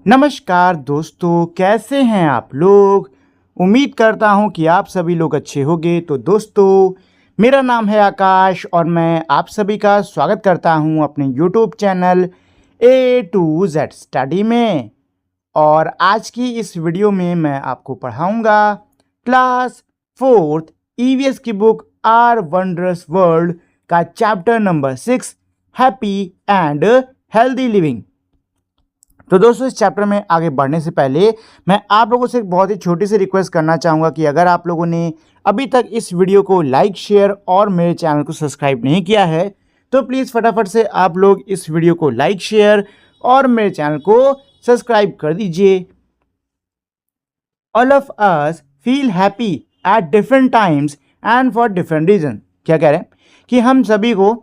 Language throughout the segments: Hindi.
नमस्कार दोस्तों, कैसे हैं आप लोग। उम्मीद करता हूं कि आप सभी लोग अच्छे होंगे। तो दोस्तों, मेरा नाम है आकाश और मैं आप सभी का स्वागत करता हूं अपने YouTube channel A to Z study में। और आज की इस वीडियो में मैं आपको पढ़ाऊंगा क्लास 4th EVS की बुक आर वंडरस वर्ल्ड का chapter number 6 happy and healthy living. तो दोस्तों, इस चैप्टर में आगे बढ़ने से पहले मैं आप लोगों से एक बहुत ही छोटी सी रिक्वेस्ट करना चाहूँगा कि अगर आप लोगों ने अभी तक इस वीडियो को लाइक, शेयर और मेरे चैनल को सब्सक्राइब नहीं किया है तो प्लीज़ फटाफट से आप लोग इस वीडियो को लाइक, शेयर और मेरे चैनल को सब्सक्राइब कर दीजिए। All of us feel happy at different times and for different reason. क्या कह रहे हैं कि हम सभी को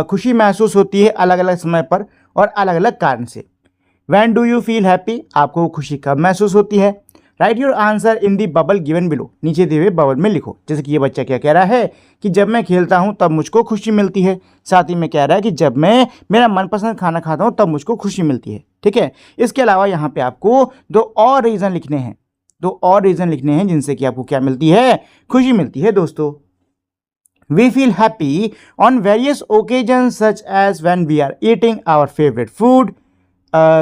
खुशी महसूस होती है अलग अलग समय पर और अलग अलग कारण से। When do you feel happy? आपको खुशी कब महसूस होती है? Right your answer in the bubble given below. नीचे दिए हुए बबल में लिखो। जैसे कि ये बच्चा क्या कह रहा है कि जब मैं खेलता हूँ तब मुझको खुशी मिलती है। साथ ही में कह रहा है कि जब मैं मेरा मनपसंद खाना खाता हूँ तब मुझको खुशी मिलती है। ठीक है, इसके अलावा यहाँ पे आपको दो और रीज़न लिखने हैं जिनसे कि आपको क्या मिलती है, खुशी मिलती है। दोस्तों, we feel happy on various occasions such as when we are eating our favorite food.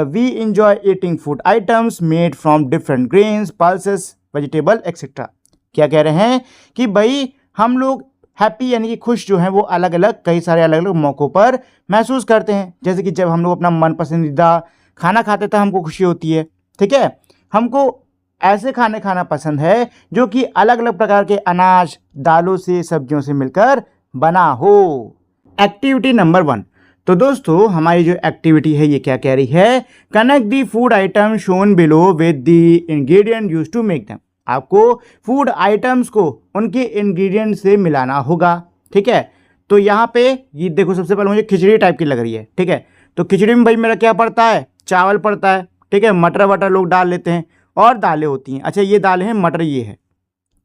We enjoy eating food items made from different grains, pulses, vegetable, etc. क्या कह रहे हैं कि भाई हम लोग हैप्पी यानी कि खुश जो हैं वो अलग अलग कई सारे अलग अलग मौक़ों पर महसूस करते हैं। जैसे कि जब हम लोग अपना मन पसंदीदा खाना खाते हैं हमको खुशी होती है। ठीक है, हमको ऐसे खाने खाना पसंद है जो कि अलग अलग प्रकार के अनाज, दालों से, सब्जियों से मिलकर बना हो। Activity number 1। तो दोस्तों, हमारी जो एक्टिविटी है ये क्या कह रही है, connect the food item shown below with the ingredient use to make them. आपको फूड आइटम्स को उनके इंग्रेडिएंट से मिलाना होगा। ठीक है, तो यहाँ पे ये देखो, सबसे पहले मुझे खिचड़ी टाइप की लग रही है। ठीक है, तो खिचड़ी में भाई मेरा क्या पड़ता है, चावल पड़ता है। ठीक है, मटर वटर लोग डाल लेते हैं और दालें होती हैं। अच्छा, ये दालें हैं, मटर ये है।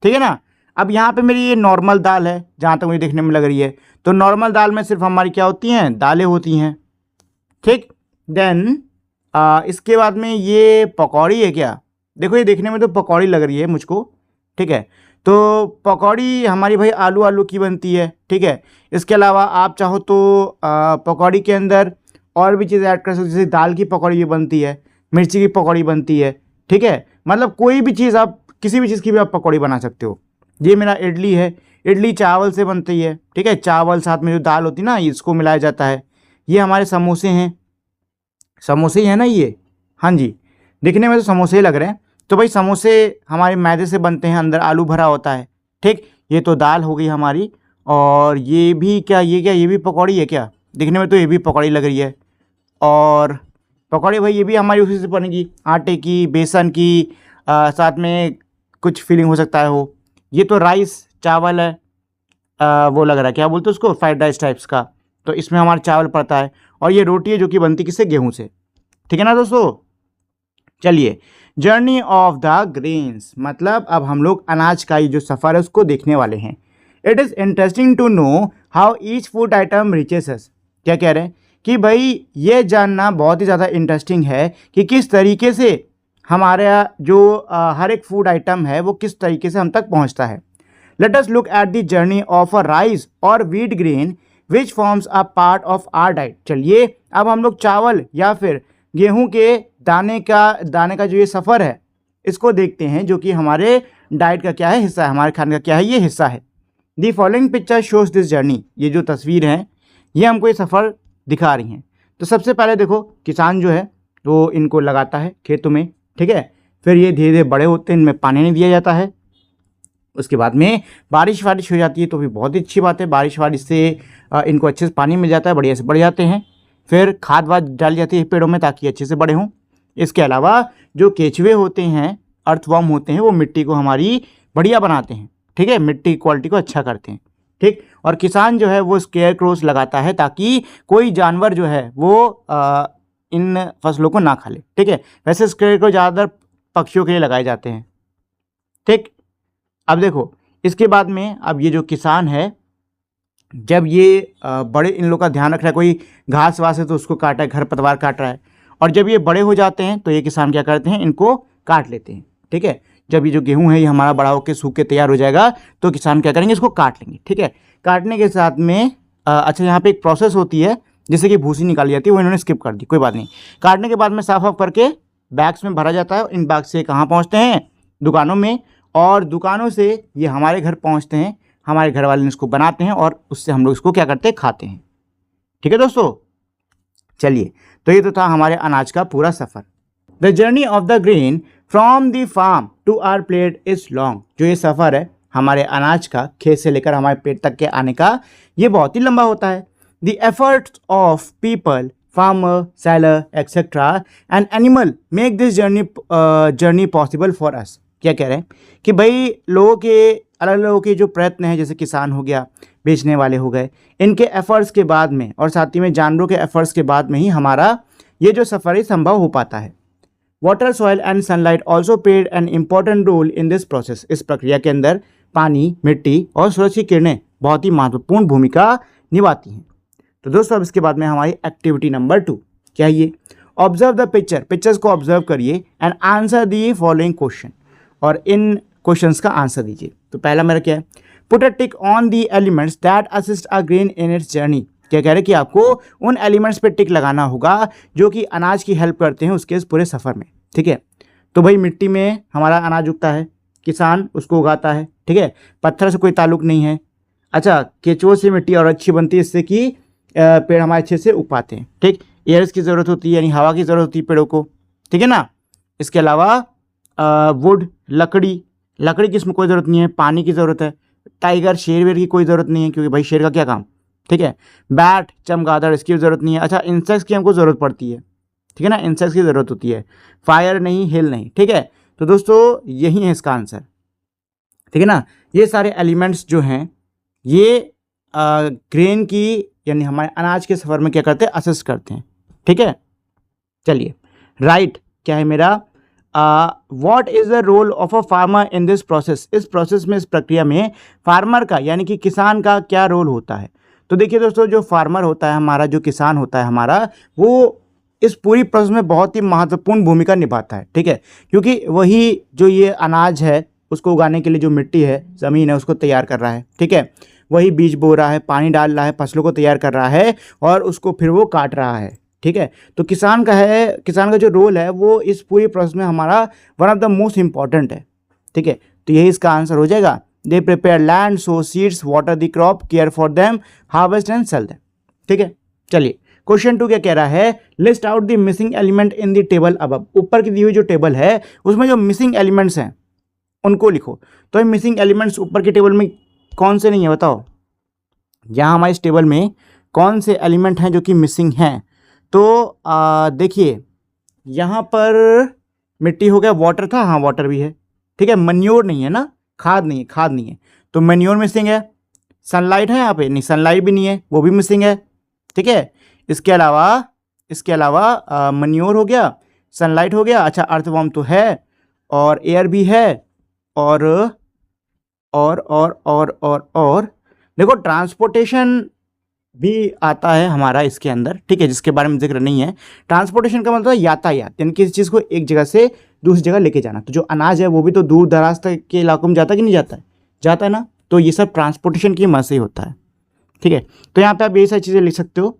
ठीक है ना। अब यहाँ पे मेरी ये नॉर्मल दाल है जहाँ तक मुझे देखने में लग रही है। तो नॉर्मल दाल में सिर्फ हमारी क्या होती हैं, दालें होती हैं। ठीक, देन इसके बाद में ये पकौड़ी है क्या, देखो ये देखने में तो पकौड़ी लग रही है मुझको। ठीक है, तो पकौड़ी हमारी भाई आलू की बनती है। ठीक है, इसके अलावा आप चाहो तो पकौड़ी के अंदर और भी चीज़ें ऐड कर सकते हो। जैसे दाल की पकौड़ी भी बनती है, मिर्ची की पकौड़ी बनती है। ठीक है, मतलब कोई भी चीज़, आप किसी भी चीज़ की भी आप पकौड़ी बना सकते हो। ये मेरा इडली है, इडली चावल से बनती है। ठीक है, चावल साथ में जो दाल होती है ना, इसको मिलाया जाता है। ये हमारे समोसे हैं, समोसे ही है ना ये, हाँ जी, दिखने में तो समोसे ही लग रहे हैं। तो भाई समोसे हमारे मैदे से बनते हैं, अंदर आलू भरा होता है। ठीक, ये तो दाल हो गई हमारी। और ये भी क्या, ये भी पकौड़ी है क्या, दिखने में तो ये भी पकौड़ी लग रही है। और पकौड़ी भाई ये भी हमारी उसी से बनेगी, आटे की, बेसन की, साथ में कुछ फीलिंग हो सकता है हो। ये तो राइस चावल है, वो लग रहा है, क्या बोलते हैं उसको, फ्राइड राइस टाइप्स का। तो इसमें हमारा चावल पड़ता है। और ये रोटी है जो कि बनती किससे, गेहूं से। ठीक है ना दोस्तों। चलिए, जर्नी ऑफ द ग्रेन्स, मतलब अब हम लोग अनाज का ये जो सफ़र है उसको देखने वाले हैं। It is interesting to know how each food item reaches us. क्या कह रहे हैं कि भाई ये जानना बहुत ही ज़्यादा इंटरेस्टिंग है कि किस तरीके से हमारा जो हर एक फूड आइटम है वो किस तरीके से हम तक पहुंचता है। Let us look at the journey of a rice और wheat grain which forms a part of our diet. चलिए, अब हम लोग चावल या फिर गेहूं के दाने का जो ये सफ़र है इसको देखते हैं, जो कि हमारे डाइट का क्या है, हिस्सा है, हमारे खाने का क्या है, ये हिस्सा है। The following picture shows this journey. ये जो तस्वीर है ये हमको ये सफ़र दिखा रही हैं। तो सबसे पहले देखो, किसान जो है वो इनको लगाता है खेतों में। ठीक है, फिर ये धीरे धीरे बड़े होते हैं, इनमें पानी नहीं दिया जाता है। उसके बाद में बारिश वारिश हो जाती है तो भी बहुत ही अच्छी बात है, बारिश वारिश से इनको अच्छे से पानी मिल जाता है, बढ़िया से बढ़ जाते हैं। फिर खाद वाद डाली जाती है पेड़ों में ताकि अच्छे से बड़े हों। इसके अलावा जो केचुए होते हैं, अर्थवर्म होते हैं, वो मिट्टी को हमारी बढ़िया बनाते हैं। ठीक है, मिट्टी की क्वालिटी को अच्छा करते हैं। ठीक, और किसान जो है वो स्केयर क्रोस लगाता है ताकि कोई जानवर जो है वो इन फसलों को ना खा ले। ठीक है, वैसे स्केयर को ज़्यादातर पक्षियों के लिए लगाए जाते हैं। ठीक, अब देखो इसके बाद में अब ये जो किसान है, जब ये बड़े इन लोग का ध्यान रख रहा है, कोई घास वास है तो उसको काट रहा है, खरपतवार काट रहा है, और जब ये बड़े हो जाते हैं तो ये किसान क्या करते हैं, इनको काट लेते हैं। ठीक है, जब ये जो गेहूं है ये हमारा बड़ा होकर सूख के तैयार हो जाएगा तो किसान क्या करेंगे, इसको काट लेंगे। ठीक है, काटने के साथ में अच्छा यहाँ पे एक प्रोसेस होती है जिससे कि भूसी निकाली जाती है, वो इन्होंने स्किप कर दी, कोई बात नहीं। काटने के बाद में साफ करके बैग्स में भरा जाता है। इन बैग से कहाँ पहुँचते हैं, दुकानों में, और दुकानों से ये हमारे घर पहुँचते हैं। हमारे घर वाले इसको बनाते हैं और उससे हम लोग इसको क्या करते हैं, खाते हैं। ठीक है दोस्तों, चलिए, तो ये तो था हमारे अनाज का पूरा सफ़र। The journey of the grain from the farm to our plate is long. जो ये सफ़र है हमारे अनाज का खेत से लेकर हमारे पेट तक के आने का, ये बहुत ही लंबा होता है। The efforts of people, farmer, seller etcetera and animal make this journey possible for us. क्या कह रहे हैं कि भाई लोगों के, अलग लोगों के जो प्रयत्न हैं, जैसे किसान हो गया, बेचने वाले हो गए, इनके एफर्ट्स के बाद में और साथ ही में जानवरों के एफर्ट्स के बाद में ही हमारा ये जो सफ़र है संभव हो पाता है। Water, soil and sunlight also played an important role in this process. इस प्रक्रिया के अंदर पानी, मिट्टी और सूरज की किरणें बहुत ही महत्वपूर्ण भूमिका निभाती हैं। तो दोस्तों अब इसके बाद में हमारी एक्टिविटी नंबर 2 क्या है, ये ऑब्जर्व द पिक्चर। पिक्चर्स को ऑब्जर्व करिए and answer the following question, और इन क्वेश्चंस का आंसर दीजिए। तो पहला मेरा क्या है, put a tick on the elements that assist a grain in its journey. क्या कह रहे हैं कि आपको उन एलिमेंट्स पे टिक लगाना होगा जो कि अनाज की हेल्प करते हैं उसके इस पूरे सफ़र में। ठीक है, तो भाई मिट्टी में हमारा अनाज उगता है, किसान उसको उगाता है। ठीक है, पत्थर से कोई ताल्लुक नहीं है। अच्छा, केचुओं से मिट्टी और अच्छी बनती है, इससे कि पेड़ हमारे अच्छे से उग पाते हैं। ठीक, एयर्स की ज़रूरत होती है, यानी हवा की ज़रूरत होती है पेड़ों को। ठीक है ना, इसके अलावा वुड, लकड़ी की इसमें कोई ज़रूरत नहीं है, पानी की ज़रूरत है। टाइगर, शेर वेर की कोई ज़रूरत नहीं है, क्योंकि भाई शेर का क्या काम। ठीक है, बैट, चमगादड़, इसकी ज़रूरत नहीं है। अच्छा, इंसेक्ट्स की हमको ज़रूरत पड़ती है। ठीक है ना, इंसेक्ट्स की ज़रूरत होती है। फायर नहीं, हिल नहीं। ठीक है, तो दोस्तों यही है इसका आंसर। ठीक है ना, ये सारे एलिमेंट्स जो हैं ये ग्रेन की, यानी हमारे अनाज के सफ़र में क्या करते हैं, असिस्ट करते हैं। ठीक है, चलिए, राइट क्या है मेरा, what is the role of a farmer in this process. इस प्रोसेस में, इस प्रक्रिया में फार्मर का, यानी कि किसान का क्या रोल होता है। तो देखिए दोस्तों, जो फार्मर होता है हमारा, जो किसान होता है हमारा, वो इस पूरी प्रोसेस में बहुत ही महत्वपूर्ण भूमिका निभाता है। ठीक है, क्योंकि वही जो ये अनाज है उसको उगाने के लिए जो मिट्टी है, ज़मीन है, उसको तैयार कर रहा है। ठीक है, वही बीज बो रहा है, पानी डाल रहा है, फसलों को तैयार कर रहा है और उसको फिर वो काट रहा है। ठीक है, तो किसान का जो रोल है वो इस पूरी प्रोसेस में हमारा one of the most important है। ठीक है, तो यही इसका आंसर हो जाएगा। They prepare land, so seeds, water the crop, care for them, harvest and sell them. ठीक है, चलिए, क्वेश्चन 2 क्या कह रहा है, list out the missing element in the table above. ऊपर की दी हुई जो टेबल है उसमें जो मिसिंग एलिमेंट्स हैं उनको लिखो। तो ये मिसिंग एलिमेंट्स ऊपर की टेबल में कौन से नहीं है, बताओ। यहाँ हमारे इस टेबल में कौन से एलिमेंट हैं जो कि मिसिंग हैं। तो देखिए, यहाँ पर मिट्टी हो गया, वाटर था, हाँ वाटर भी है। ठीक है, मन्योर नहीं है ना, खाद नहीं है, तो मन्योर मिसिंग है। सनलाइट है यहाँ पे, नहीं सनलाइट भी नहीं है, वो भी मिसिंग है। ठीक है, इसके अलावा मन्योर हो गया, सनलाइट हो गया। अच्छा, अर्थवॉर्म तो है और एयर भी है और देखो ट्रांसपोर्टेशन भी आता है हमारा इसके अंदर। ठीक है, जिसके बारे में जिक्र नहीं है। ट्रांसपोर्टेशन का मतलब है यातायात, यानी किसी चीज़ को एक जगह से दूसरी जगह लेके जाना। तो जो अनाज है वो भी तो दूर दराज तक के इलाकों में जाता है कि नहीं जाता है, जाता है ना। तो ये सब ट्रांसपोर्टेशन की मदद से ही होता है। ठीक है, तो यहाँ पे आप यही सारी चीज़ें लिख सकते हो।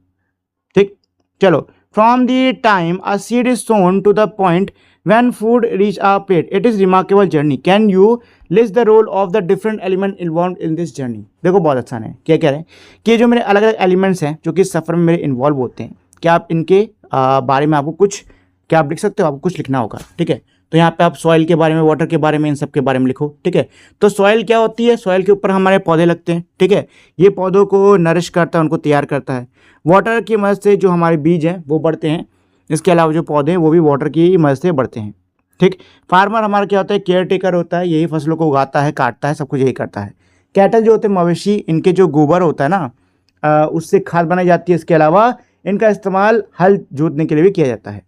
ठीक, चलो, from the time a seed is sown to the point when food reach our plate, it is remarkable journey. Can you list the role of the different element involved in this journey? देखो बहुत अच्छा है, क्या कह रहे हैं कि जो मेरे अलग अलग एलिमेंट्स हैं जो कि सफ़र में मेरे इन्वॉल्व होते हैं, क्या आप इनके बारे में आपको कुछ, क्या आप लिख सकते हो, आपको कुछ लिखना होगा। ठीक है, तो यहाँ पे आप सॉइल के बारे में, वाटर के बारे में, इन सब के बारे में लिखो। ठीक है, तो सॉइल क्या होती है, सॉइल के ऊपर हमारे पौधे लगते हैं। ठीक है, ये पौधों को नरिश करता है, उनको तैयार करता है। वाटर की मदद से जो हमारे बीज हैं वो बढ़ते हैं। इसके अलावा जो पौधे हैं वो भी वाटर की मदद से बढ़ते हैं। ठीक, फार्मर हमारा क्या होता है, केयर टेकर होता है, यही फसलों को उगाता है, काटता है, सब कुछ यही करता है। कैटल जो होते हैं मवेशी, इनके जो गोबर होता है ना, उससे खाद बनाई जाती है। इसके अलावा इनका इस्तेमाल हल जोतने के लिए भी किया जाता है।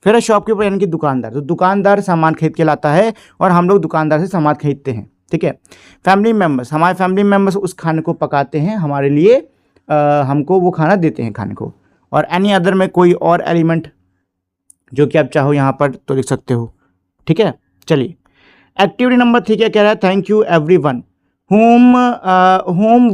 फिर है शॉपकीपर, यानी कि दुकानदार। तो दुकानदार सामान खरीद के लाता है और हम लोग दुकानदार से सामान खरीदते हैं। ठीक है, फैमिली मेम्बर्स, हमारे फैमिली मेम्बर्स उस खाने को पकाते हैं हमारे लिए, हमको वो खाना देते हैं खाने को। और एनी अदर में कोई और एलिमेंट, जो कि आप चाहो यहाँ पर तो लिख सकते हो। ठीक है, चलिए एक्टिविटी नंबर 3 क्या कह रहा है, thank you everyone whom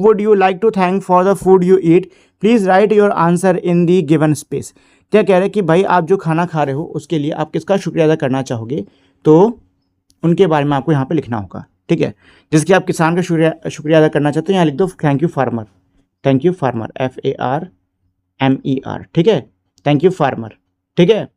would you like to thank for the food you eat, please write your answer in the given space। क्या कह रहे हैं कि भाई आप जो खाना खा रहे हो उसके लिए आप किसका शुक्रिया अदा करना चाहोगे, तो उनके बारे में आपको यहाँ पे लिखना होगा। ठीक है, जैसे कि आप किसान का शुक्रिया अदा करना चाहते हो, यहाँ लिख दो thank you farmer, thank you farmer, FARMER। ठीक है, थैंक यू फार्मर। ठीक है,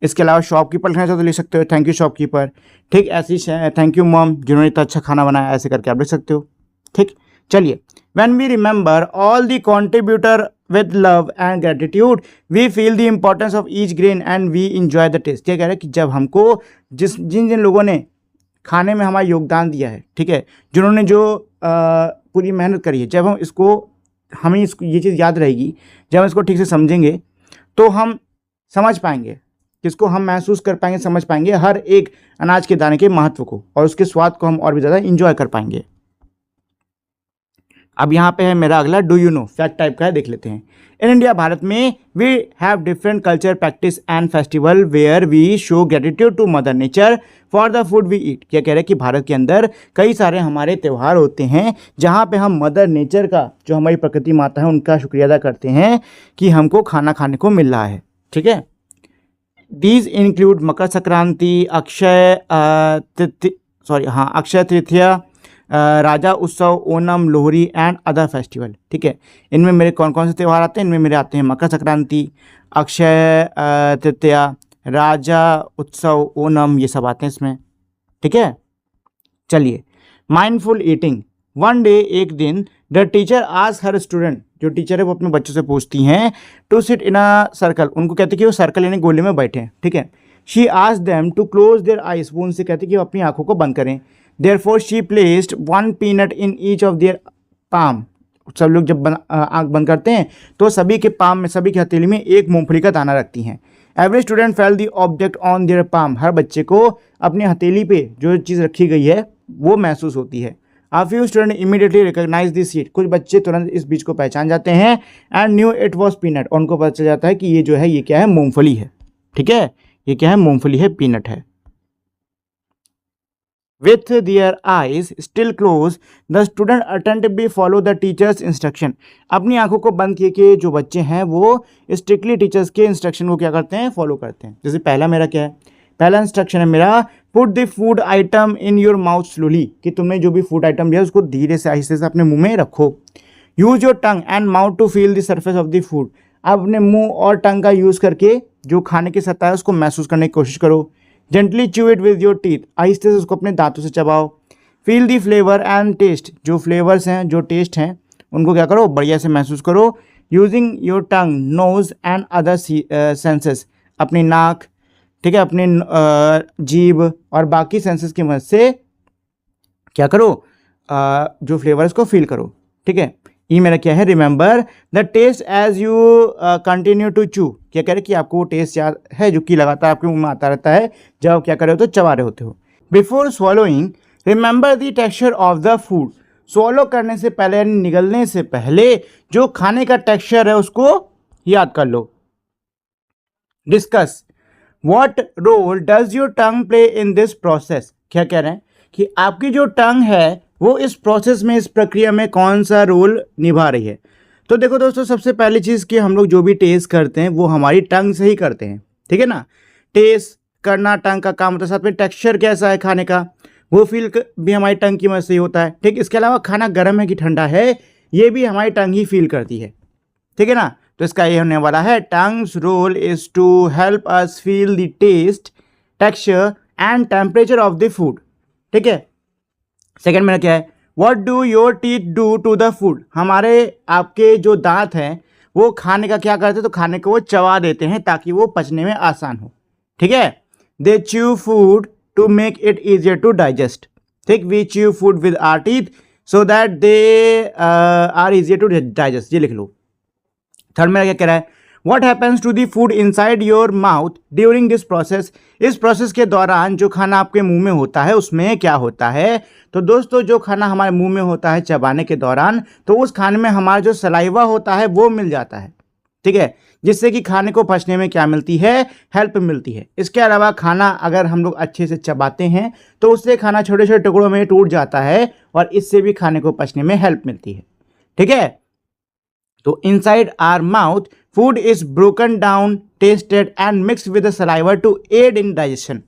इसके अलावा शॉपकीपर लिखना चाहो तो लिख सकते हो थैंक यू शॉपकीपर। ठीक, ऐसी थैंक यू मॉम जिन्होंने इतना अच्छा खाना बनाया, ऐसे करके आप लिख सकते हो। ठीक, चलिए when we remember all the contributor with love and gratitude we feel the importance of each grain and we enjoy the taste. क्या कह रहे हैं कि जब हमको जिन जिन लोगों ने खाने में हमारा योगदान दिया है, ठीक है, जिन्होंने जो पूरी मेहनत करी है, जब हम इसको हमें इसको ये चीज़ याद रहेगी, जब हम इसको ठीक से समझेंगे तो हम समझ पाएंगे, किसको हम महसूस कर पाएंगे, समझ पाएंगे हर एक अनाज के दाने के महत्व को, और उसके स्वाद को हम और भी ज़्यादा इंजॉय कर पाएंगे। अब यहाँ पे है मेरा अगला do you know, fact type का है, देख लेते हैं। इन इंडिया, भारत में we have different culture practice and festival where we show gratitude to mother nature for the food we eat. क्या कह रहे हैं कि भारत के अंदर कई सारे हमारे त्यौहार होते हैं जहाँ पे हम मदर नेचर का, जो हमारी प्रकृति माता है, उनका शुक्रिया अदा करते हैं कि हमको खाना खाने को मिल रहा है। ठीक है, दीज इंक्लूड मकर संक्रांति, अक्षय तृतीया, राजा उत्सव, Onam, Lohri and other festival. ठीक है, इनमें मेरे कौन कौन से त्यौहार आते हैं, इनमें मेरे आते हैं मकर संक्रांति, अक्षय तृतीया, राजा उत्सव, ओनम, ये सब आते हैं इसमें। ठीक है, चलिए माइंडफुल ईटिंग। वन डे, एक दिन, the teacher ask her student, जो टीचर है वो अपने बच्चों से पूछती हैं, to sit in a circle, उनको कहते हैं कि वो सर्कल यानी गोले में बैठे हैं। ठीक है, she ask them to close their eyes, वो उनसे कहते हैं कि वो अपनी आंखों को बंद करें। Therefore she placed one peanut in each of their palm, सब लोग जब आंख बंद करते हैं तो सभी के पाम में, सभी की हथेली में एक मूंगफली का दाना रखती हैं। Every student feel the object on their palm, हर बच्चे को अपनी हथेली पे जो चीज़ रखी गई है वो महसूस होती है। A few students immediately recognize this seed, कुछ बच्चे तुरंत इस बीज को पहचान जाते हैं। And knew it was peanut, और उनको पता चल जाता है कि ये जो है ये क्या है, मूंगफली है। ठीक है, ये क्या है, मूंगफली है, पीनट है। With their eyes still closed, the student attentively follow the teacher's instruction, अपनी आंखों को बंद किए के जो बच्चे हैं वो स्ट्रिक्टली टीचर्स के इंस्ट्रक्शन को क्या करते हैं, फॉलो करते हैं। जैसे पहला मेरा क्या है, पहला इंस्ट्रक्शन है मेरा, put the food item in your mouth slowly, कि तुमने जो भी फूड आइटम लिया उसको धीरे से, आहिस्ते से अपने मुंह में रखो। Use your tongue and mouth to feel the surface of the food, आप अपने मुंह और टंग का यूज़ करके जो खाने की सतह है उसको महसूस करने की कोशिश करो। Gently chew it with your teeth, आहिस्ते से उसको अपने दांतों से चबाओ। Feel the flavour and taste, जो फ्लेवर्स हैं, जो टेस्ट हैं, उनको क्या करो, बढ़िया से महसूस करो। Using your tongue, nose and other senses, अपनी नाक, ठीक है, अपने जीभ और बाकी सेंसेस की मदद से क्या करो, जो फ्लेवर्स को फील करो। ठीक है, ये मेरा क्या है, remember the taste as you continue to chew, क्या कह रहे कि आपको वो टेस्ट याद है जो कि लगातार आपके मुंह में आता रहता है जब आप क्या कर रहे हो, तो चबा रहे होते हो। Before swallowing remember the texture of the food, swallow करने से पहले यानी निगलने से पहले जो खाने का टेक्सचर है उसको याद कर लो। Discuss what role does your tongue play in this process, क्या कह रहे हैं कि आपकी जो टंग है वो इस प्रोसेस में, इस प्रक्रिया में कौन सा रोल निभा रही है। तो देखो दोस्तों, सबसे पहली चीज़ कि हम लोग जो भी टेस्ट करते हैं वो हमारी टंग से ही करते हैं। ठीक है ना, टेस्ट करना टंग का काम होता है, साथ में टेक्सचर कैसा है खाने का वो फील भी हमारी टंग की मदद से ही होता है। ठीक, इसके अलावा खाना गर्म है कि ठंडा है ये भी हमारी टंग ही फील करती है। ठीक है ना, तो इसका ये होने वाला है, tongue's role is to help us feel the taste, texture and temperature of the food. ठीक है, सेकेंड मेरा क्या है, what do your teeth do to the food, हमारे आपके जो दांत हैं वो खाने का क्या करते हैं, तो खाने को वो चबा देते हैं ताकि वो पचने में आसान हो। ठीक है, they chew food to make it easier to digest. ठीक, we chew food with our teeth so that they are easier to digest, ये लिख लो। थर्ड मेरा क्या कह रहा है, what happens to the food inside your mouth during this process, इस प्रोसेस के दौरान जो खाना आपके मुंह में होता है उसमें क्या होता है। तो दोस्तों, जो खाना हमारे मुंह में होता है चबाने के दौरान, तो उस खाने में हमारा जो सलाइवा होता है वो मिल जाता है। ठीक है, जिससे कि खाने को पचने में क्या मिलती है, हेल्प मिलती है। इसके अलावा खाना अगर हम लोग अच्छे से चबाते हैं तो उससे खाना छोटे छोटे टुकड़ों में टूट जाता है और इससे भी खाने को पचने में हेल्प मिलती है। ठीक है, तो inside our mouth food is broken down, tasted and mixed with the saliva to aid in digestion.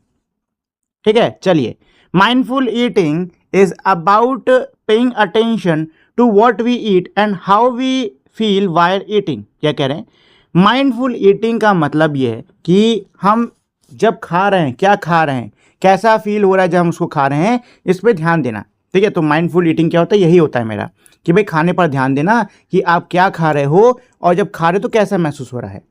ठीक है, चलिए, mindful eating is about paying attention to what we eat and how we feel while eating. क्या कह रहे हैं, माइंडफुल ईटिंग का मतलब ये है कि हम जब खा रहे हैं, क्या खा रहे हैं, कैसा फील हो रहा है जब हम उसको खा रहे हैं, इस पर ध्यान देना। ठीक है, तो माइंडफुल ईटिंग क्या होता है, यही होता है मेरा कि भाई खाने पर ध्यान देना कि आप क्या खा रहे हो और जब खा रहे हो तो कैसा महसूस हो रहा है।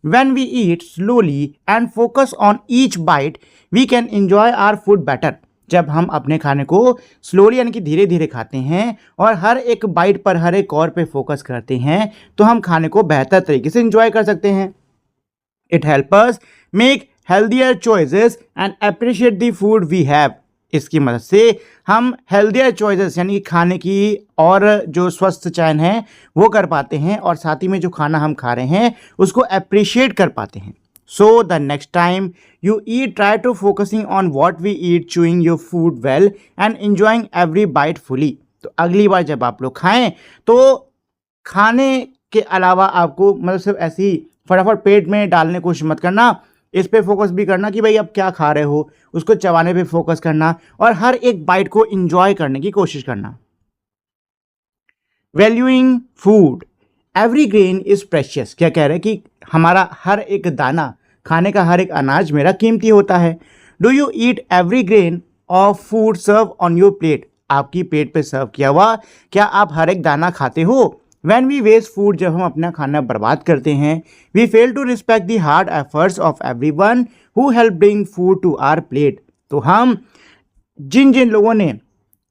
When we eat slowly and focus on each bite, we can enjoy our food better. जब हम अपने खाने को स्लोली यानी कि धीरे धीरे खाते हैं और हर एक बाइट पर, हर एक कौर पे फोकस करते हैं तो हम खाने को बेहतर तरीके से एंजॉय कर सकते हैं। It helps us make healthier choices and appreciate the food we have. इसकी मदद से हम हेल्दियर चॉइसेस यानी कि खाने की और जो स्वस्थ चयन है वो कर पाते हैं और साथ ही में जो खाना हम खा रहे हैं उसको अप्रिशिएट कर पाते हैं। So the next time you eat, try to focusing on what we eat, chewing your food well and enjoying every bite fully. तो अगली बार जब आप लोग खाएं तो खाने के अलावा आपको मतलब सिर्फ ऐसे ही फटाफट पेट में डालने की कोशिश मत करना, इस पे फोकस भी करना कि भाई आप क्या खा रहे हो, उसको चबाने पे फोकस करना और हर एक बाइट को एंजॉय करने की कोशिश करना। Valuing food, every grain is precious. क्या कह रहे हैं कि हमारा हर एक दाना, खाने का हर एक अनाज मेरा कीमती होता है। Do you eat every grain of food serve on your plate. आपकी प्लेट पे सर्व किया हुआ क्या आप हर एक दाना खाते हो। When we waste food, जब हम अपना खाना बर्बाद करते हैं, we fail to respect the hard efforts of everyone who helped bring food to our plate. तो हम जिन जिन लोगों ने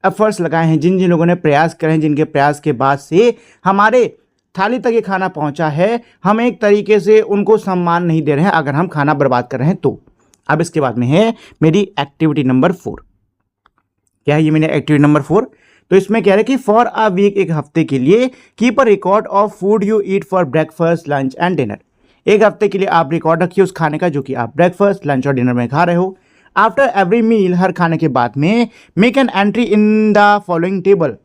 एफर्ट्स लगाए हैं, जिन जिन लोगों ने प्रयास करे हैं, जिनके प्रयास के बाद से हमारे थाली तक ये खाना पहुंचा है, हम एक तरीके से उनको सम्मान नहीं दे रहे हैं अगर हम खाना बर्बाद कर रहे हैं तो। अब इसके बाद में है मेरी एक्टिविटी नंबर 4। क्या है ये मेरी एक्टिविटी नंबर 4? तो इसमें कह रहे हैं कि फॉर अ वीक, एक हफ्ते के लिए, keep a record of food you eat for breakfast, lunch and dinner. एक हफ्ते के लिए आप रिकॉर्ड रखिए उस खाने का जो कि आप ब्रेकफास्ट, लंच और डिनर में खा रहे हो। आफ्टर एवरी मील, हर खाने के बाद में, make an entry in the following table.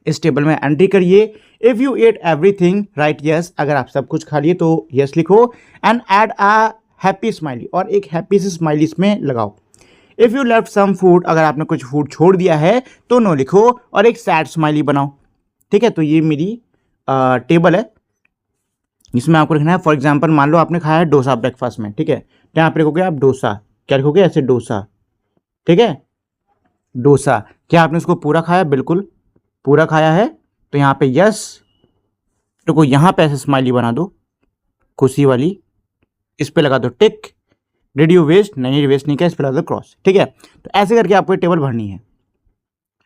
इस टेबल में एंट्री करिए। If you ate everything, right yes. अगर आप सब कुछ खा लिए तो यस लिखो। And add a happy smiley, और एक हैप्पी सी स्माइली इसमें लगाओ। If you left some food, अगर आपने कुछ फूड छोड़ दिया है तो नो लिखो और एक सैड स्माइली बनाओ। ठीक है, तो ये मेरी टेबल है, इसमें आपको लिखना है। फॉर एग्जांपल मान लो आपने खाया है डोसा ब्रेकफास्ट में, ठीक है, तो यहाँ पे लिखोगे आप डोसा। क्या लिखोगे? ऐसे डोसा। ठीक है, डोसा। क्या आपने उसको पूरा खाया? बिल्कुल पूरा खाया है, तो यहाँ पे यस। तो यहाँ पे ऐसे स्माइली बना दो, खुशी वाली, इस पे लगा दो टिक। Did you waste? नहीं, वेस्ट नहीं किया, इस पर लगा दो क्रॉस। ठीक है, तो ऐसे करके आपको टेबल भरनी है।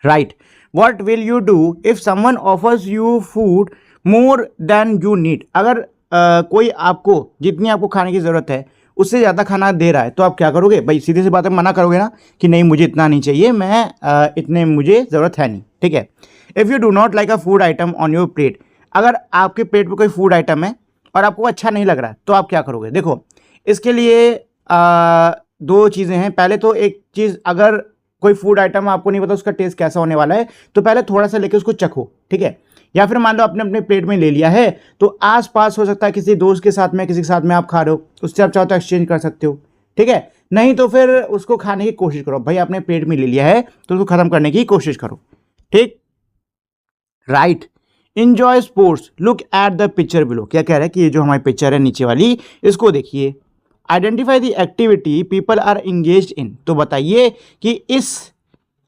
Right, what will you do if someone offers you food more than you need. अगर कोई आपको जितनी आपको खाने की ज़रूरत है उससे ज़्यादा खाना दे रहा है तो आप क्या करोगे? भाई सीधी सी बात है, मना करोगे ना कि नहीं मुझे इतना नहीं चाहिए, मैं इतने मुझे ज़रूरत है नहीं। ठीक है, if you do not like a food item on your plate. अगर आपके प्लेट पे कोई फूड आइटम है और आपको अच्छा नहीं लग रहा है तो आप क्या करोगे? देखो, इसके लिए दो चीज़ें हैं। पहले तो एक चीज़, अगर कोई फूड आइटम आपको नहीं पता उसका टेस्ट कैसा होने वाला है तो पहले थोड़ा सा लेके उसको चखो। ठीक है, या फिर मान लो आपने अपने प्लेट में ले लिया है तो आस पास हो सकता है किसी दोस्त के साथ में, किसी के साथ में आप खा रहे हो, उससे आप चाहो तो एक्सचेंज कर सकते हो। ठीक है, नहीं तो फिर उसको खाने की कोशिश करो। भाई आपने प्लेट में ले लिया है तो उसको ख़त्म करने की कोशिश करो। ठीक, right. Enjoy sports, look at the picture below. क्या कह रहा है कि ये जो हमारी पिक्चर है नीचे वाली, इसको देखिए। Identify the activity people are engaged in. तो बताइए कि इस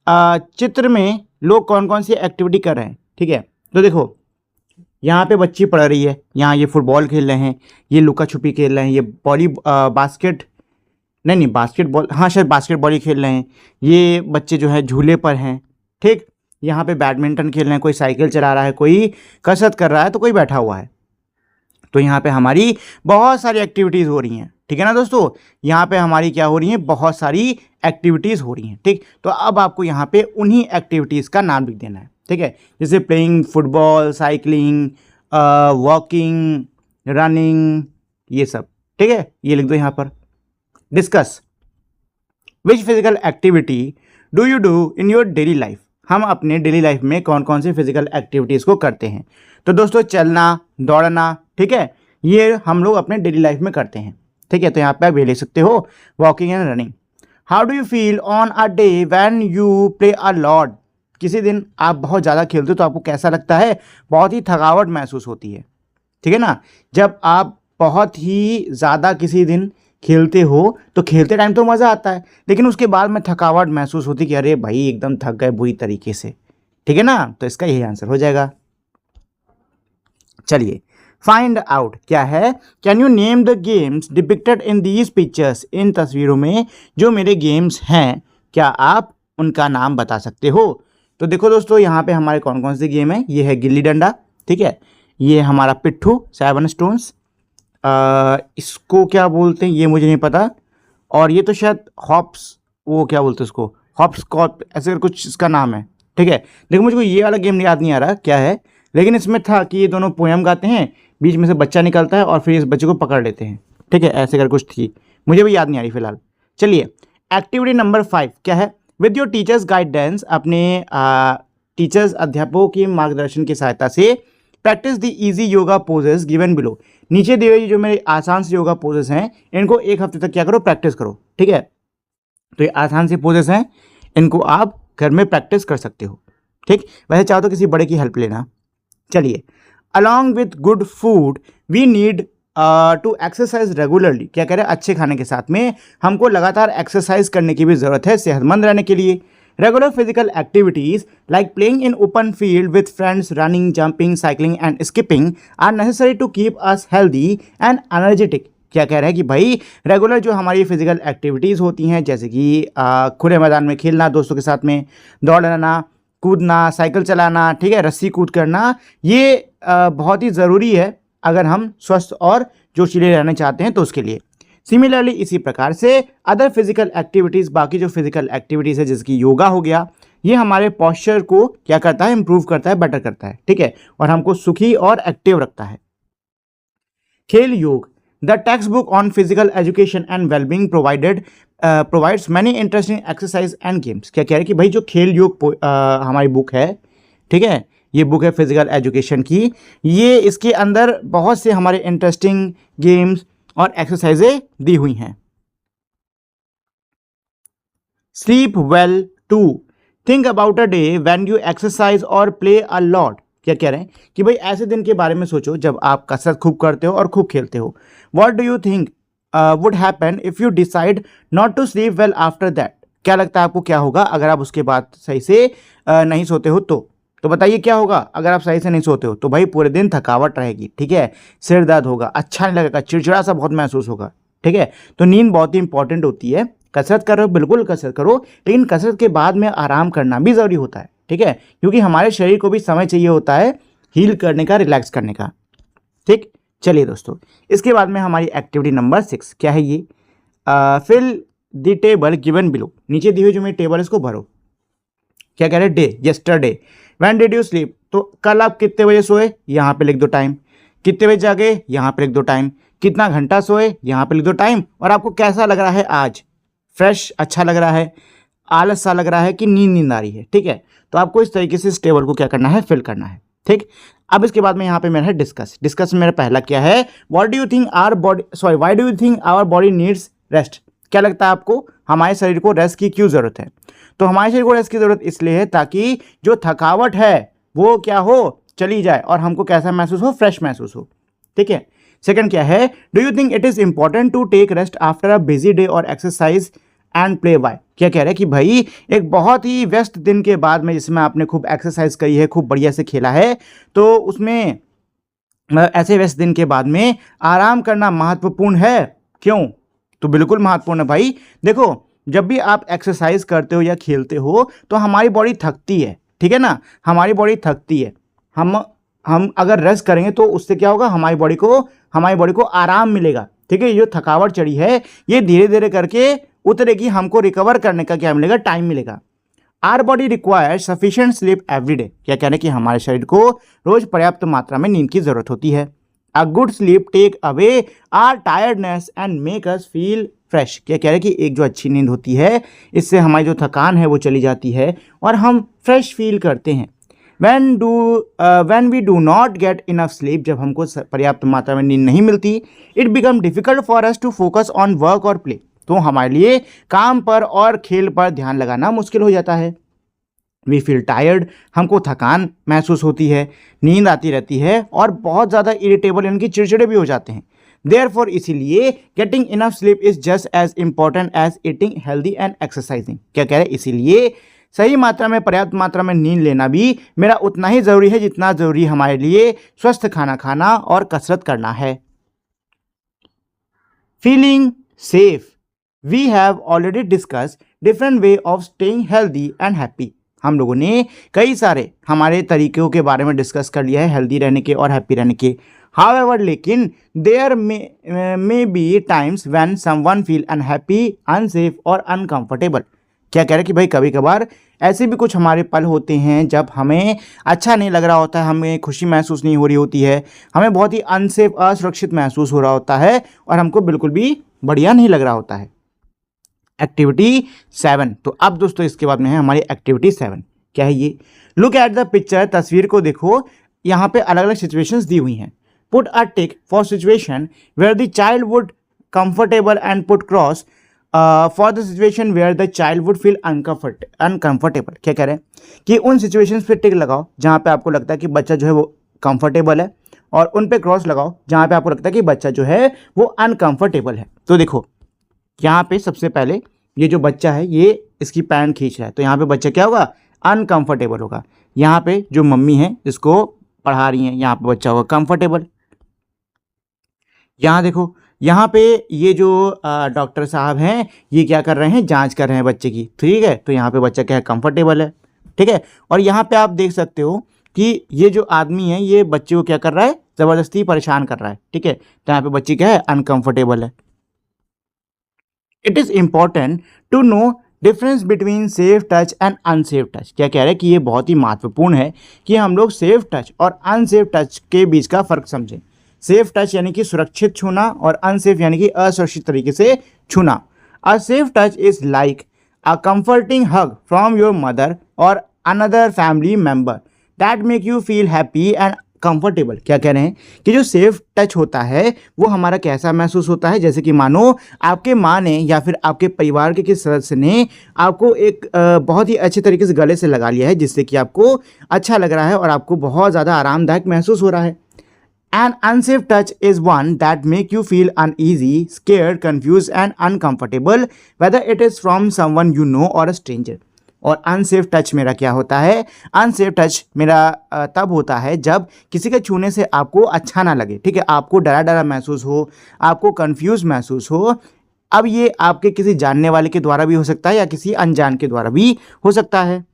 चित्र में लोग कौन कौन सी एक्टिविटी कर रहे हैं। ठीक है, तो देखो यहाँ पे बच्ची पढ़ रही है, यहाँ ये फुटबॉल खेल रहे हैं, ये लुका छुपी खेल रहे हैं, ये बास्केटबॉल, हाँ शायद बास्केटबॉल ही खेल रहे हैं। ये बच्चे जो है झूले पर हैं। ठीक, यहाँ पे बैडमिंटन खेल रहे हैं, कोई साइकिल चला रहा है, कोई कसरत कर रहा है, तो कोई बैठा हुआ है। तो यहाँ पे हमारी बहुत सारी एक्टिविटीज़ हो रही हैं। ठीक है ना दोस्तों, यहाँ पे हमारी क्या हो रही है? बहुत सारी एक्टिविटीज़ हो रही हैं। ठीक, तो अब आपको यहाँ पे उन्हीं एक्टिविटीज़ का नाम लिख देना है। ठीक है, जैसे playing football, cycling, walking, running, ये सब, ठीक है, ये लिख दो यहाँ पर। Discuss which physical activity do you do in your daily life. हम अपने डेली लाइफ में कौन कौन सी फिजिकल एक्टिविटीज़ को करते हैं। तो दोस्तों चलना, दौड़ना, ठीक है, ये हम लोग अपने डेली लाइफ में करते हैं, ठीक है। तो यहाँ पे आप ये लिख सकते हो walking and running. How do you feel on a day when you play a lot. किसी दिन आप बहुत ज़्यादा खेलते हो तो आपको कैसा लगता है, बहुत ही थकावट महसूस होती है, ठीक है ना। जब आप बहुत ही ज़्यादा किसी दिन खेलते हो तो खेलते टाइम तो मज़ा आता है, लेकिन उसके बाद में थकावट महसूस होती कि अरे भाई एकदम थक गए बुरी तरीके से, ठीक है ना। तो इसका यही आंसर हो जाएगा। चलिए फाइंड आउट क्या है। Can you name the games depicted in these pictures. इन तस्वीरों में जो मेरे गेम्स हैं, क्या आप उनका नाम बता सकते हो। तो देखो दोस्तों, यहाँ पे हमारे कौन कौन से गेम है। ये है गिल्ली डंडा, ठीक है, ये हमारा पिट्ठू 7 स्टोन्स, इसको क्या बोलते हैं ये मुझे नहीं पता, और ये तो शायद हॉप्स, वो क्या बोलते हैं उसको, हॉप्स कॉप ऐसे कुछ इसका नाम है, ठीक है। देखो मुझको ये वाला गेम याद नहीं आ रहा क्या है, लेकिन इसमें था कि ये दोनों पोएम गाते हैं, बीच में से बच्चा निकलता है और फिर इस बच्चे को पकड़ लेते हैं, ठीक है, ऐसे कर कुछ थी, मुझे भी याद नहीं आ रही फिलहाल। चलिए एक्टिविटी नंबर 5 क्या है। विद योर टीचर्स गाइडेंस, अपने टीचर्स अध्यापकों की मार्गदर्शन की सहायता से practice the easy yoga poses given below. नीचे दिए हुए जो मेरे आसान से योगा पोजेस हैं, इनको 1 हफ्ते तक क्या करो, प्रैक्टिस करो, ठीक है। तो ये आसान से पोजेस हैं, इनको आप घर में प्रैक्टिस कर सकते हो, ठीक। वैसे चाहो तो किसी बड़े की हेल्प लेना। चलिए along with good food we need to exercise regularly. क्या कह रहे हैं, अच्छे खाने के साथ में हमको लगातार एक्सरसाइज करने की भी ज़रूरत है सेहतमंद रहने के लिए। Regular physical activities like playing in open field with friends, running, jumping, cycling and skipping are necessary to keep us healthy and energetic. क्या कह रहे हैं कि भाई रेगुलर जो हमारी फिजिकल एक्टिविटीज़ होती हैं, जैसे कि खुले मैदान में खेलना, दोस्तों के साथ में दौड़ना, कूदना, साइकिल चलाना, ठीक है, रस्सी कूद करना, ये बहुत ही ज़रूरी है अगर हम स्वस्थ और जोशीले रहना चाहते हैं तो उसके लिए। सिमिलरली इसी प्रकार से अदर फिजिकल एक्टिविटीज़, बाकी जो फिजिकल एक्टिविटीज़ है जैसे कि योगा हो गया, ये हमारे पॉस्चर को क्या करता है, इंप्रूव करता है, बेटर करता है, ठीक है, और हमको सुखी और एक्टिव रखता है। खेल योग the text book on physical education and wellbeing provides many interesting exercise and games. क्या कह रहे हैं कि भाई जो खेल योग हमारी बुक है, ठीक है, ये बुक है फिजिकल एजुकेशन की, ये इसके अंदर बहुत से हमारे इंटरेस्टिंग गेम्स और एक्सरसाइजें दी हुई हैं। Sleep well to think about a day when you exercise और प्ले अ लॉट। क्या कह रहे हैं कि भाई ऐसे दिन के बारे में सोचो जब आप कसरत खूब करते हो और खूब खेलते हो। What do you think would happen if you decide not to sleep well after that. क्या लगता है आपको क्या होगा अगर आप उसके बाद सही से नहीं सोते हो तो बताइए क्या होगा। अगर आप सही से नहीं सोते हो तो भाई पूरे दिन थकावट रहेगी, ठीक है, सिर दर्द होगा, अच्छा नहीं लगेगा, चिड़चिड़ा सा बहुत महसूस होगा, ठीक है। तो नींद बहुत ही इंपॉर्टेंट होती है। कसरत करो, बिल्कुल कसरत करो, लेकिन कसरत के बाद में आराम करना भी ज़रूरी होता है, ठीक है, क्योंकि हमारे शरीर को भी समय चाहिए होता है हील करने का, रिलैक्स करने का, ठीक। चलिए दोस्तों, इसके बाद में हमारी एक्टिविटी नंबर 6 क्या है, ये fill the table given below. नीचे दी हुई जो मेरी टेबल है इसको भरो। क्या कह रहे हैं, day, yesterday, when did you sleep, तो कल आप कितने बजे सोए, यहाँ पे लिख दो टाइम, कितने बजे जागे, यहाँ पे लिख दो टाइम, कितना घंटा सोए, यहाँ पे लिख दो टाइम, और आपको कैसा लग रहा है आज, फ्रेश अच्छा लग रहा है, आलस सा लग रहा है कि नींद आ रही है, ठीक है। तो आपको इस तरीके से इस टेबल को क्या करना है, फिल करना है, ठीक। अब इसके बाद में यहाँ पे मेरा है डिस्कस में मेरा पहला क्या है, what do you think why do you think our body needs rest. क्या लगता है आपको हमारे शरीर को रेस्ट की क्यों ज़रूरत है। तो हमारे शरीर को रेस्ट की ज़रूरत इसलिए है ताकि जो थकावट है वो क्या हो, चली जाए और हमको कैसा महसूस हो, फ्रेश महसूस हो, ठीक है। सेकंड क्या है, do you think it is important to take rest after a busy day और एक्सरसाइज एंड प्ले बाय। क्या कह रहे हैं कि भाई एक बहुत ही व्यस्त दिन के बाद में जिसमें आपने खूब एक्सरसाइज करी है, खूब बढ़िया से खेला है, तो उसमें ऐसे व्यस्त दिन के बाद में आराम करना महत्वपूर्ण है। क्यों, तो बिल्कुल महत्वपूर्ण है भाई। देखो जब भी आप एक्सरसाइज करते हो या खेलते हो तो हमारी बॉडी थकती है, ठीक है ना, हमारी बॉडी थकती है। हम अगर रेस्ट करेंगे तो उससे क्या होगा, हमारी बॉडी को आराम मिलेगा, ठीक है। ये जो थकावट चढ़ी है ये धीरे धीरे करके उतरेगी, हमको रिकवर करने का क्या मिलेगा, टाइम मिलेगा। Our body requires sufficient sleep every day. क्या कहने कि हमारे शरीर को रोज पर्याप्त मात्रा में नींद की जरूरत होती है। A good sleep take away our tiredness and make us feel fresh. क्या कह रहे हैं कि एक जो अच्छी नींद होती है इससे हमारी जो थकान है वो चली जाती है और हम फ्रेश फील करते हैं। when we do not get enough sleep, जब हमको पर्याप्त मात्रा में नींद नहीं मिलती, it become difficult for us to focus on work और प्ले, तो हमारे लिए काम पर और खेल पर ध्यान लगाना मुश्किल हो जाता है। वी फील टायर्ड, हमको थकान महसूस होती है, नींद आती रहती है और बहुत ज़्यादा इरिटेबल यानी कि चिड़चिड़े भी हो जाते हैं। देयरफॉर इसीलिए getting enough sleep is just as important as eating healthy and exercising. क्या कह रहे हैं, इसीलिए सही मात्रा में पर्याप्त मात्रा में नींद लेना भी मेरा उतना ही ज़रूरी है जितना ज़रूरी हमारे लिए स्वस्थ खाना खाना और कसरत करना है। Feeling safe, we have already discuss different way of staying healthy and happy. हम लोगों ने कई सारे हमारे तरीक़ों के बारे में डिस्कस कर लिया है हेल्दी रहने के और हैप्पी रहने के। हाउएवर, लेकिन there may be times when someone feel unhappy, unsafe और अनकंफर्टेबल। क्या कह रहे हैं कि भाई कभी कभार ऐसे भी कुछ हमारे पल होते हैं जब हमें अच्छा नहीं लग रहा होता है, हमें खुशी महसूस नहीं हो रही होती है, हमें बहुत ही अनसेफ असुरक्षित महसूस हो रहा होता है और हमको बिल्कुल भी बढ़िया नहीं लग रहा होता है। एक्टिविटी 7, तो अब दोस्तों इसके बाद में है हमारी एक्टिविटी 7। क्या है ये? लुक एट द पिक्चर, तस्वीर को देखो, यहाँ पे अलग अलग सिचुएशंस दी हुई हैं। Put a tick for situation where the child would comfortable and put cross for the situation where the child would feel uncomfortable. क्या कह रहे हैं कि उन सिचुएशंस पे टिक लगाओ जहाँ पे आपको लगता है कि बच्चा जो है वो कंफर्टेबल है, और उन पे क्रॉस लगाओ जहाँ पे आपको लगता है कि बच्चा जो है वो अनकंफर्टेबल है। तो देखो यहाँ पे सबसे पहले ये जो बच्चा है ये इसकी पैंट खींच रहा है, तो यहाँ पे बच्चा क्या होगा? अनकंफर्टेबल होगा। यहाँ पे जो मम्मी है इसको पढ़ा रही हैं, यहाँ पे बच्चा होगा कंफर्टेबल। यहाँ देखो, यहाँ पे ये जो डॉक्टर साहब हैं ये क्या कर रहे हैं? जांच कर रहे हैं बच्चे की, ठीक है, तो यहाँ पे बच्चा क्या है? कंफर्टेबल है, ठीक है। और यहाँ पे आप देख सकते हो कि ये जो आदमी है ये बच्चे को क्या कर रहा है? ज़बरदस्ती परेशान कर रहा है, ठीक है, तो यहाँ पे बच्ची क्या है? अनकंफर्टेबल है। It is important to know difference between safe touch and unsafe touch. क्या कह रहे हैं कि ये बहुत ही महत्वपूर्ण है कि हम लोग सेफ टच और अनसेफ टच के बीच का फ़र्क समझें। सेफ टच यानी कि सुरक्षित छूना और अनसेफ यानी कि असुरक्षित तरीके से छूना। A safe touch is like a comforting hug from your mother और another family member that make you feel happy and comfortable. क्या कह रहे हैं कि जो सेफ टच होता है वो हमारा कैसा महसूस होता है? जैसे कि मानो आपके माँ ने या फिर आपके परिवार के किसी सदस्य ने आपको एक बहुत ही अच्छे तरीके से गले से लगा लिया है, जिससे कि आपको अच्छा लग रहा है और आपको बहुत ज़्यादा आरामदायक महसूस हो रहा है। An unsafe touch is one that make you feel uneasy, scared, confused and uncomfortable, whether it is from someone you know or a stranger. और अनसेफ टच मेरा क्या होता है? अनसेफ टच मेरा तब होता है जब किसी के छूने से आपको अच्छा ना लगे, ठीक है, आपको डरा डरा महसूस हो, आपको कंफ्यूज महसूस हो। अब ये आपके किसी जानने वाले के द्वारा भी हो सकता है या किसी अनजान के द्वारा भी हो सकता है।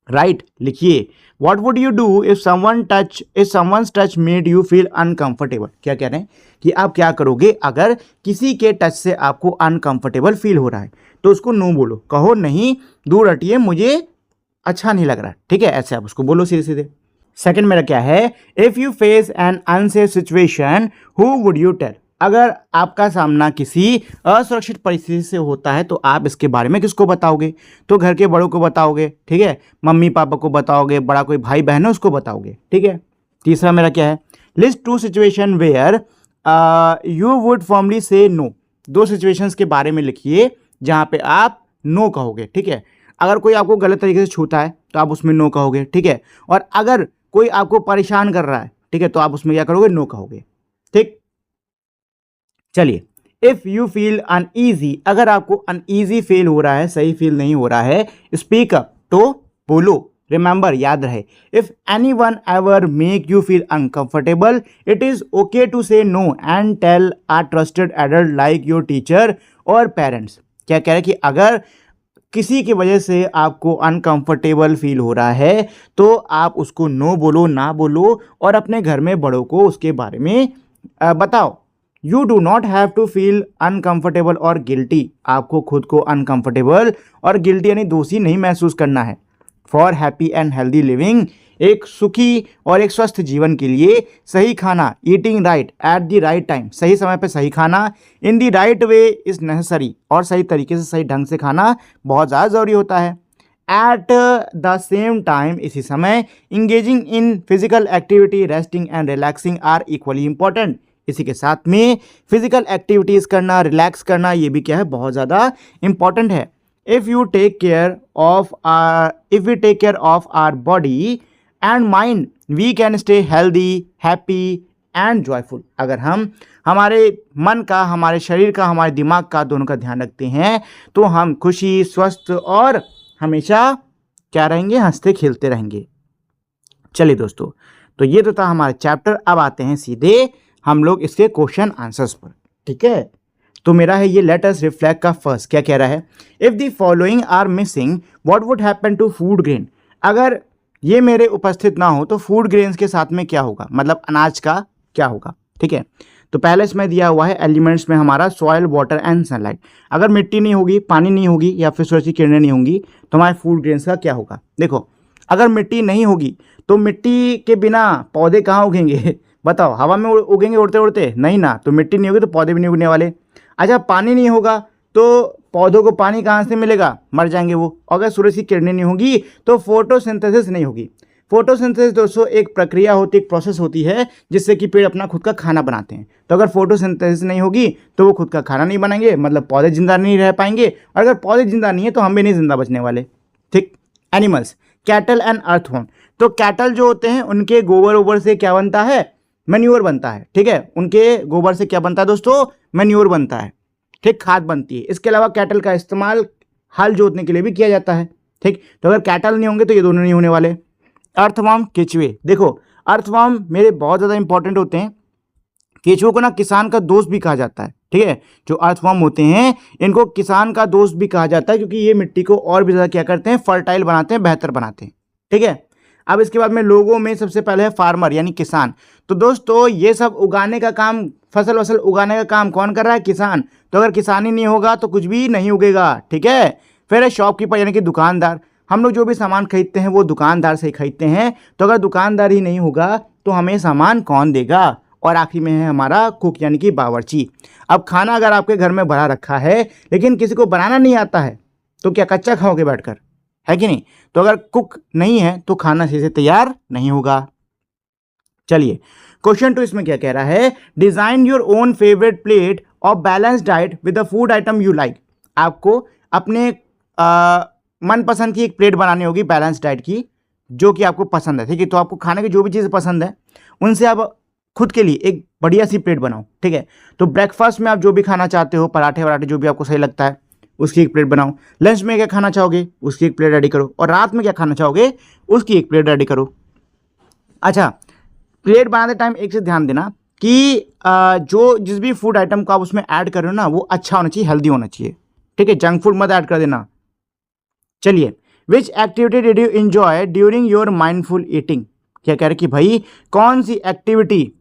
राइट, लिखिए, What would you do if someone's touch made you feel uncomfortable? क्या कह रहे हैं कि आप क्या करोगे अगर किसी के टच से आपको अनकंफर्टेबल फील हो रहा है? तो उसको नो बोलो, कहो नहीं, दूर हटिए, मुझे अच्छा नहीं लग रहा, ठीक है, ऐसे आप उसको बोलो सीधे सीधे। सेकंड मेरा क्या है? If you face an unsafe situation who would you tell? अगर आपका सामना किसी असुरक्षित परिस्थिति से होता है तो आप इसके बारे में किसको बताओगे? तो घर के बड़ों को बताओगे, ठीक है, मम्मी पापा को बताओगे, बड़ा कोई भाई बहन है उसको बताओगे, ठीक है। तीसरा मेरा क्या है? List 2 situation where you would formally say no. 2 situations के बारे में लिखिए जहाँ पे आप नो कहोगे, ठीक है। अगर कोई आपको गलत तरीके से छूता है तो आप उसमें नो कहोगे, ठीक है, और अगर कोई आपको परेशान कर रहा है, ठीक है, तो आप उसमें क्या करोगे? नो कहोगे, ठीक। चलिए, इफ़ यू फील अनईजी, अगर आपको अनईजी फील हो रहा है, सही फील नहीं हो रहा है, स्पीक अप, तो बोलो। रिमेंबर, याद रहे, if anyone ever make you feel uncomfortable, it is okay to say no and tell a trusted adult like your teacher और पेरेंट्स। क्या कह रहे हैं कि अगर किसी की वजह से आपको अनकंफर्टेबल फील हो रहा है तो आप उसको नो बोलो, ना बोलो, और अपने घर में बड़ों को उसके बारे में बताओ। You do not have to feel uncomfortable और गिल्टी। आपको खुद को अनकंफर्टेबल और गिल्टी यानी दोषी नहीं महसूस करना है। For happy and healthy living, एक सुखी और एक स्वस्थ जीवन के लिए सही खाना, eating right at the right time, सही समय पे सही खाना, in the right way is necessary, और सही तरीके से सही ढंग से खाना बहुत ज़्यादा ज़रूरी होता है। एट द सेम टाइम, इसी समय, engaging in physical activity, resting and relaxing are equally important, इसी के साथ में फिजिकल एक्टिविटीज़ करना, रिलैक्स करना, ये भी क्या है, बहुत ज़्यादा इंपॉर्टेंट है। if we take care of our body and mind, we can stay healthy, happy and joyful। अगर हम हमारे मन का, हमारे शरीर का, हमारे दिमाग का, दोनों का ध्यान रखते हैं तो हम खुशी, स्वस्थ और हमेशा क्या रहेंगे, हंसते खेलते रहेंगे। चलिए दोस्तों, तो ये तो था हमारा चैप्टर। अब आते हैं सीधे हम लोग इसके क्वेश्चन आंसर्स पर, ठीक है। तो मेरा है ये लेट अस रिफ्लेक्ट का फर्स्ट, क्या कह रहा है, if the following are missing what would happen to food grain, अगर ये मेरे उपस्थित ना हो तो फूड ग्रेन्स के साथ में क्या होगा, मतलब अनाज का क्या होगा, ठीक है। तो पहले इसमें दिया हुआ है एलिमेंट्स में हमारा सॉइल, वाटर एंड सनलाइट। अगर मिट्टी नहीं होगी, पानी नहीं होगी या फिर सूरज की किरणें नहीं होंगी तो हमारे फूड ग्रेन्स का क्या होगा। देखो, अगर मिट्टी नहीं होगी तो मिट्टी के बिना पौधे कहाँ उगेंगे बताओ, हवा में उगेंगे उड़ते उड़ते, नहीं ना। तो मिट्टी नहीं होगी तो पौधे भी नहीं उगने वाले। अच्छा, पानी नहीं होगा तो पौधों को पानी कहाँ से मिलेगा, मर जाएंगे वो। अगर सूरज की किरणें नहीं होगी तो फोटोसिंथेसिस नहीं होगी। फोटोसिंथेसिस दोस्तों एक प्रक्रिया होती है, एक प्रोसेस होती है जिससे कि पेड़ अपना खुद का खाना बनाते हैं। तो अगर फोटोसिंथेसिस नहीं होगी तो वो खुद का खाना नहीं बनाएंगे, मतलब पौधे जिंदा नहीं रह पाएंगे। और अगर पौधे जिंदा नहीं है तो हम भी नहीं जिंदा बचने वाले, ठीक। एनिमल्स, कैटल एंड अर्थवर्म, तो कैटल जो होते हैं उनके गोबर वोबर से क्या बनता है, मैन्योर बनता है, ठीक है। उनके गोबर से क्या बनता है दोस्तों, मैन्योर बनता है, ठीक, खाद बनती है। इसके अलावा कैटल का इस्तेमाल हल जोतने के लिए भी किया जाता है, ठीक। तो अगर कैटल नहीं होंगे तो ये दोनों नहीं होने वाले। अर्थवर्म, केचुए, देखो अर्थवर्म मेरे बहुत ज़्यादा इंपॉर्टेंट होते हैं। केचुओं को ना किसान का दोस्त भी कहा जाता है, ठीक है। जो अर्थवर्म होते हैं इनको किसान का दोस्त भी कहा जाता है क्योंकि ये मिट्टी को और भी ज़्यादा क्या करते हैं, फर्टाइल बनाते हैं, बेहतर बनाते हैं, ठीक है। अब इसके बाद में लोगों में सबसे पहले है फार्मर यानी किसान। तो दोस्तों ये सब उगाने का काम, फसल वसल उगाने का काम कौन कर रहा है, किसान। तो अगर किसान ही नहीं होगा तो कुछ भी नहीं उगेगा, ठीक है। फिर है शॉपकीपर यानी कि दुकानदार। हम लोग जो भी सामान खरीदते हैं वो दुकानदार से ही खरीदते हैं। तो अगर दुकानदार ही नहीं होगा तो हमें सामान कौन देगा। और आखिरी में है हमारा कुक यानी कि बावर्ची। अब खाना अगर आपके घर में भरा रखा है लेकिन किसी को बनाना नहीं आता है तो क्या कच्चा खाओगे बैठकर, है कि नहीं। तो अगर कुक नहीं है तो खाना सही से तैयार नहीं होगा। चलिए क्वेश्चन 2 इसमें क्या कह रहा है, design your own favourite plate of balance diet with the food item you like. आपको अपने मनपसंद की एक प्लेट बनानी होगी बैलेंस डाइट की, जो कि आपको पसंद है, ठीक है। तो आपको खाने की जो भी चीज़ पसंद है उनसे आप खुद के लिए एक बढ़िया सी प्लेट बनाओ, ठीक है। तो ब्रेकफास्ट में आप जो भी खाना चाहते हो, पराठे वराठे जो भी आपको सही लगता है उसकी एक प्लेट बनाओ। लंच में क्या खाना चाहोगे उसकी एक प्लेट रेडी करो, और रात में क्या खाना चाहोगे उसकी एक प्लेट रेडी करो। अच्छा, प्लेट बनाते टाइम एक चीज़ ध्यान देना कि जो जिस भी फूड आइटम को आप उसमें ऐड कर रहे हो ना वो अच्छा होना चाहिए, हेल्दी होना चाहिए, ठीक है। जंक फूड मत ऐड कर देना। चलिए, which activity did you enjoy during your mindful eating. क्या कह रहे कि भाई कौन सी एक्टिविटी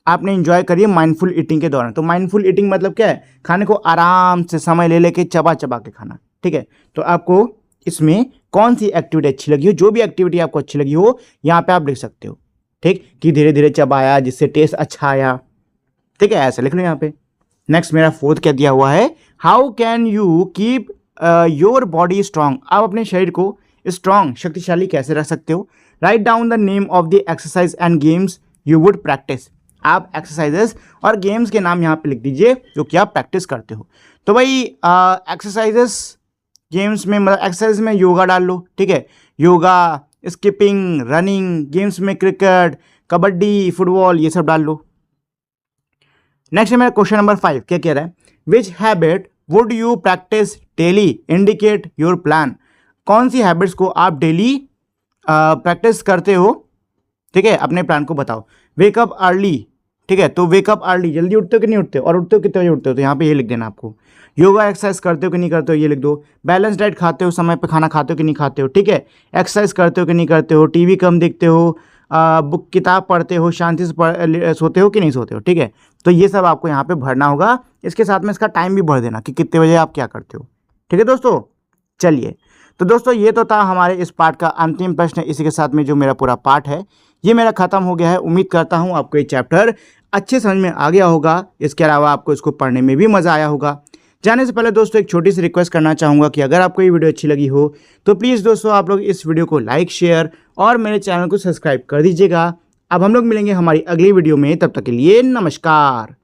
आपने एंजॉय करी है माइंडफुल ईटिंग के दौरान। तो माइंडफुल ईटिंग मतलब क्या है, खाने को आराम से समय ले लेके चबा चबा के खाना, ठीक है। तो आपको इसमें कौन सी एक्टिविटी अच्छी लगी हो, जो भी एक्टिविटी आपको अच्छी लगी हो यहाँ पे आप लिख सकते हो, ठीक, कि धीरे धीरे चबाया जिससे टेस्ट अच्छा आया, ठीक है, ऐसे लिख लो यहाँ पे। नेक्स्ट मेरा 4th क्या दिया हुआ है, how can you keep your body strong. आप अपने शरीर को स्ट्रांग, शक्तिशाली कैसे रख सकते हो। Write down the name of the exercise and games you would practice. आप एक्सरसाइजेस और गेम्स के नाम यहाँ पे लिख दीजिए जो कि आप प्रैक्टिस करते हो। तो भाई एक्सरसाइजेस गेम्स में, मतलब एक्सरसाइज में योगा डाल लो, ठीक है, योगा, स्किपिंग, रनिंग। गेम्स में क्रिकेट, कबड्डी, फुटबॉल, ये सब डाल लो। नेक्स्ट है मेरा क्वेश्चन नंबर 5, क्या कह रहा है, which habit would you practise daily indicate your plan. कौन सी हैबिट्स को आप डेली प्रैक्टिस करते हो, ठीक है, अपने प्लान को बताओ। वेकअप अर्ली, ठीक है, तो वेकअप अर्ली, जल्दी उठते हो कि नहीं उठते हो, और उठते हो कितने बजे उठते हो, तो यहाँ पे ये लिख देना आपको। योगा एक्सरसाइज करते हो कि नहीं करते हो, ये लिख दो। बैलेंस डाइट खाते हो, समय पे खाना खाते हो कि नहीं खाते हो, ठीक है। एक्सरसाइज करते हो कि नहीं करते हो, टीवी कम देखते हो, बुक किताब पढ़ते हो, शांति से सोते हो कि नहीं सोते हो, ठीक है। तो ये सब आपको यहाँ पे भरना होगा। इसके साथ में इसका टाइम भी भर देना कि कितने बजे आप क्या करते हो, ठीक है दोस्तों। चलिए, तो दोस्तों ये तो था हमारे इस पार्ट का अंतिम प्रश्न। इसी के साथ में जो मेरा पूरा पार्ट है ये मेरा ख़त्म हो गया है। उम्मीद करता हूँ आपको ये चैप्टर अच्छे समझ में आ गया होगा। इसके अलावा आपको इसको पढ़ने में भी मज़ा आया होगा। जाने से पहले दोस्तों एक छोटी सी रिक्वेस्ट करना चाहूँगा कि अगर आपको ये वीडियो अच्छी लगी हो तो प्लीज़ दोस्तों आप लोग इस वीडियो को लाइक, शेयर और मेरे चैनल को सब्सक्राइब कर दीजिएगा। अब हम लोग मिलेंगे हमारी अगली वीडियो में, तब तक के लिए नमस्कार।